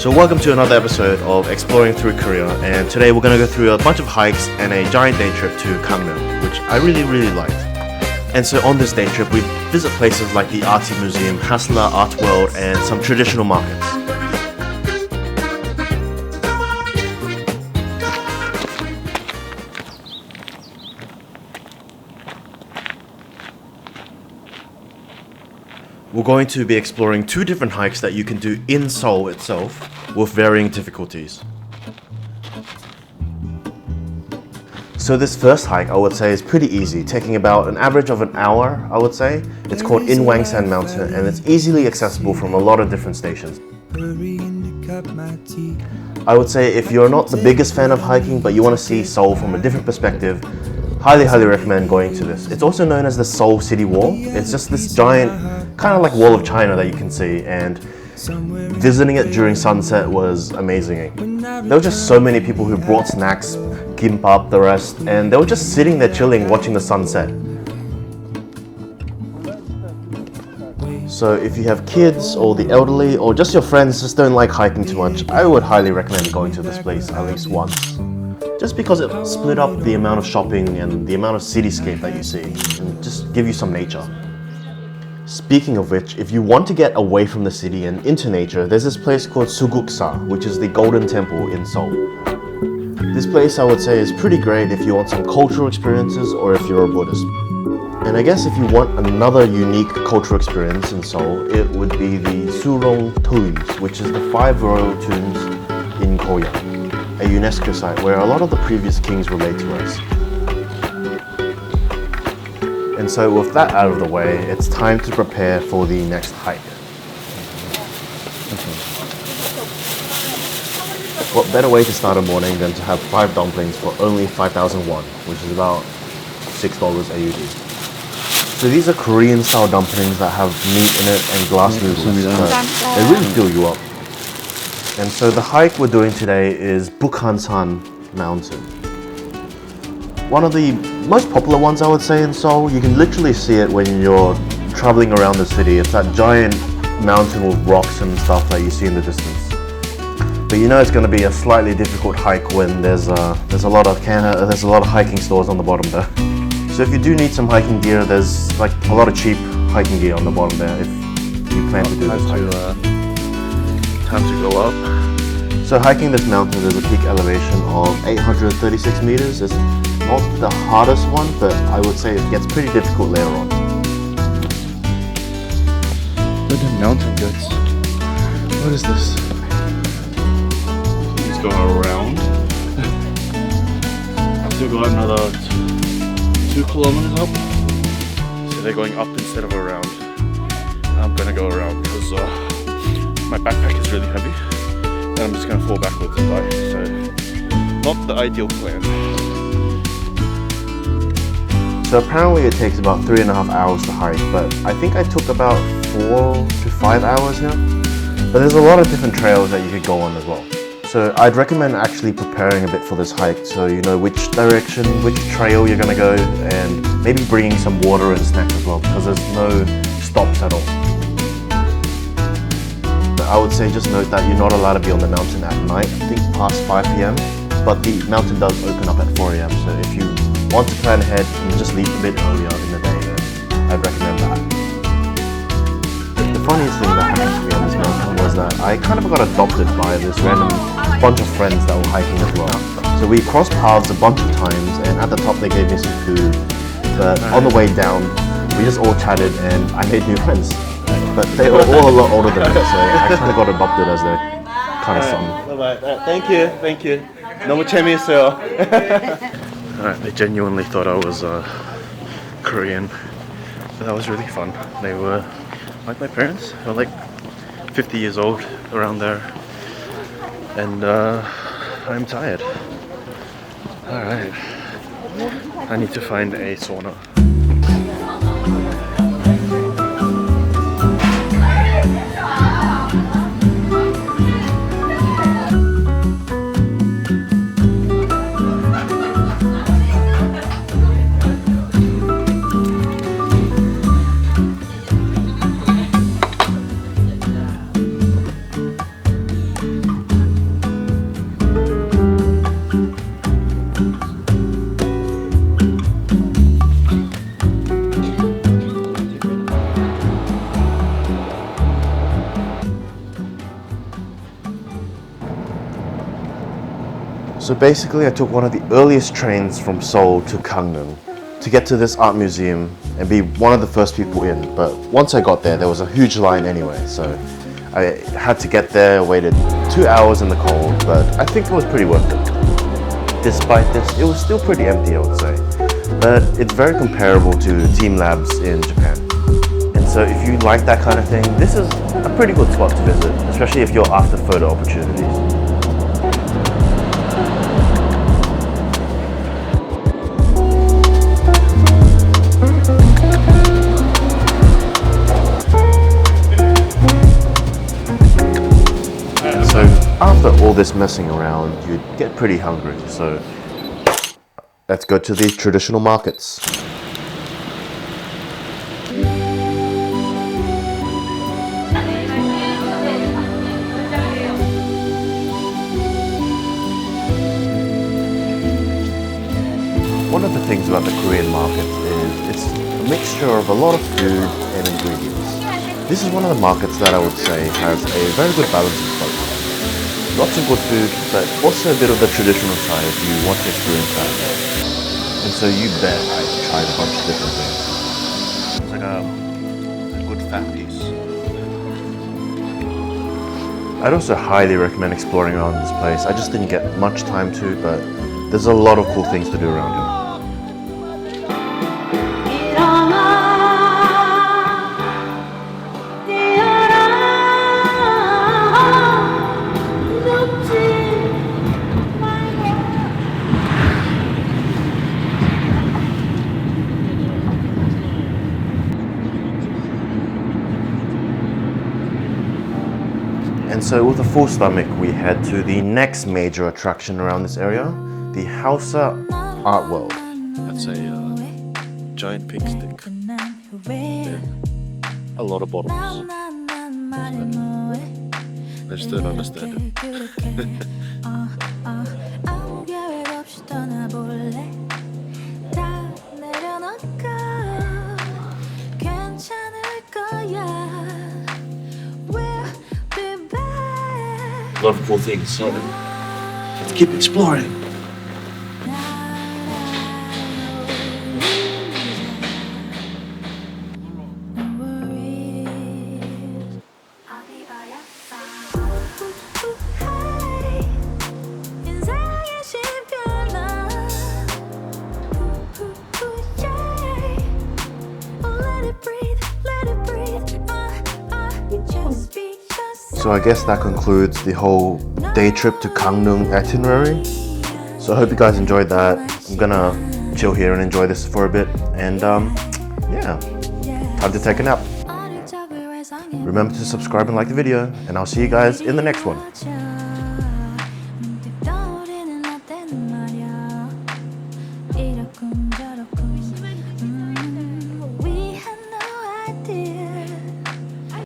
So welcome to another episode of Exploring Through Korea, and today we're going to go through a bunch of hikes and a giant day trip to Gangneung, which I really liked. And so on this day trip we visit places like the Arte Museum, Haslla Art World, and some traditional markets. We're going to be exploring two different hikes that you can do in Seoul itself with varying difficulties. So this first hike, I would say, is pretty easy, taking about an average of an hour, I would say. It's called Bukhansan Mountain, and it's easily accessible from a lot of different stations. I would say if you're not the biggest fan of hiking, but you want to see Seoul from a different perspective, highly recommend going to this. It's also known as the Seoul City Wall. It's just this giant, kind of like wall of China that you can see, and visiting it during sunset was amazing. There were just so many people who brought snacks, kimbap, the rest, and they were just sitting there chilling, watching the sunset. So if you have kids or the elderly or just your friends just don't like hiking too much, I would highly recommend going to this place at least once. Just because it split up the amount of shopping and the amount of cityscape that you see, and just give you some nature. Speaking of which, if you want to get away from the city and into nature, there's this place called Suguksa, which is the Golden Temple in Seoul. This place, I would say, is pretty great if you want some cultural experiences or if you're a Buddhist. And I guess if you want another unique cultural experience in Seoul, it would be the Seooreung tombs, which is the 5 royal tombs in Korea, a UNESCO site where a lot of the previous kings were laid to rest. And so with that out of the way, it's time to prepare for the next hike. What better way to start a morning than to have 5 dumplings for only 5,000 won, which is about $6 AUD. So these are Korean style dumplings that have meat in it and glass noodles. So they really fill you up. And so the hike we're doing today is Bukhansan Mountain. One of the most popular ones, I would say, in Seoul. You can literally see it when you're traveling around the city. It's that giant mountain with rocks and stuff that you see in the distance. But you know it's going to be a slightly difficult hike when there's a lot of hiking stores on the bottom there. So if you do need some hiking gear, there's like a lot of cheap hiking gear on the bottom there if you plan to do this hike. Time to go up. So hiking this mountain, there's a peak elevation of 836 meters. It's not the hardest one, but I would say it gets pretty difficult later on. Look at the mountain goats. What is this? He's going around. Still got another 2 kilometers up. So they're going up instead of around. I'm gonna go around because my backpack is really heavy and I'm just going to fall backwards and die, so not the ideal plan. So apparently it takes about 3.5 hours to hike, but I think I took about 4 to 5 hours here. But there's a lot of different trails that you could go on as well. So I'd recommend actually preparing a bit for this hike so you know which direction, which trail you're going to go, and maybe bringing some water and snacks as well, because there's no stops at all. I would say just note that you're not allowed to be on the mountain at night, I think past 5 p.m. But the mountain does open up at 4 a.m. So if you want to plan ahead and just leave a bit earlier in the day, then I'd recommend that. The funniest thing that happened to me on this mountain was that I kind of got adopted by this random bunch of friends that were hiking as well. So we crossed paths a bunch of times, and at the top they gave me some food. But on the way down, we just all chatted and I made new friends. But they were all a lot older than me, so I kind of got adopted as their kind of son. Bye-bye. Thank you. 너무 재미있어요. Alright, they genuinely thought I was Korean, but that was really fun. They were like my parents. They were like 50 years old, around there, and I'm tired. Alright, I need to find a sauna. So basically I took one of the earliest trains from Seoul to Gangneung to get to this art museum and be one of the first people in. But once I got there was a huge line anyway, so I had to get there, waited 2 hours in the cold, but I think it was pretty worth it. Despite this, it was still pretty empty, I would say. But it's very comparable to Team Labs in Japan. And so if you like that kind of thing, this is a pretty good spot to visit, especially if you're after photo opportunities. So after all this messing around, you'd get pretty hungry, so let's go to the traditional markets. One of the things about the Korean markets is it's a mixture of a lot of food and ingredients. This is one of the markets that I would say has a very good balance of both. Lots of good food, but also a bit of the traditional side if you want to experience that. And so you bet I tried a bunch of different things. It's like a good fat piece. I'd also highly recommend exploring around this place. I just didn't get much time to, but there's a lot of cool things to do around here. And so with a full stomach, we head to the next major attraction around this area, the Haslla Art World. That's a giant pink stick. Yeah. A lot of bottles. I just don't understand it. A lot of cool things, so let's keep exploring. So I guess that concludes the whole day trip to Gangneung itinerary. So I hope you guys enjoyed that. I'm gonna chill here and enjoy this for a bit. And yeah, time to take a nap. Remember to subscribe and like the video, and I'll see you guys in the next one.